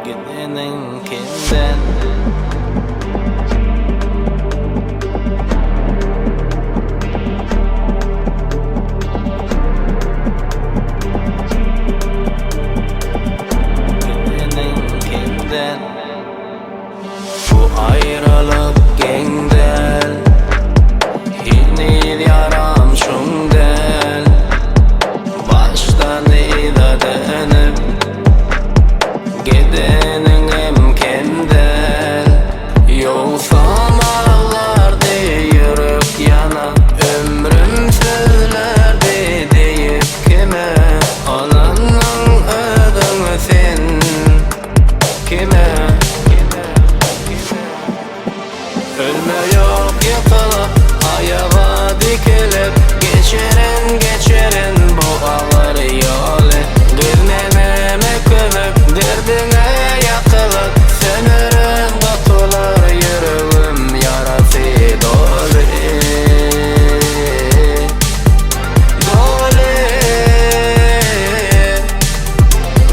Gidenin kimden? Gidenin kimden? Bu ayrılık gengdel, hinil yaram şungdel. Baştan ida denip gidenin imkendel. Yoksa mallarda yürüp yana, ömrüm sözlerde deyip kime? Ananın ödünü sen kime? Ölme yok yıkılıp ayağa dikilip geçerin bu ağır yolu. Gülmememe kömüp derdine yakılıp sönürüm kutular yüreğim yarası dolu. Dolu,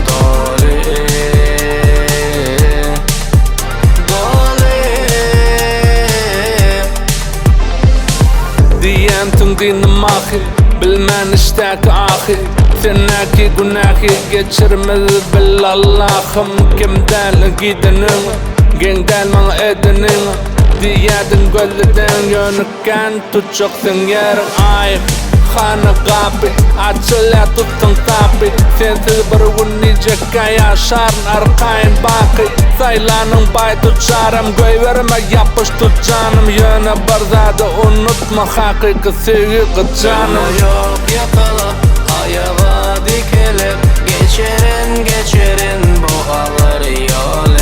dolu, dolu. Diyen tüm dinim ahir, bilmen iştaki ahir. Senaki günahı geçirmez bilallahım. Kimden gidenin, gengdel bana edenin. Diyedin gözleden yönükken tutacaksan yerin ayıp. Xana kapı, açıla tuttun kapı. Sensiz bir gün nicekka yaşarın arkayın bakı. Saylanın bay tutacağım, göy verme yapış tut canım. Yöne barzadı unutma hakiki sevgi canım. Yok yakalıp ayağa dikilip geçerin bu ağır yolu.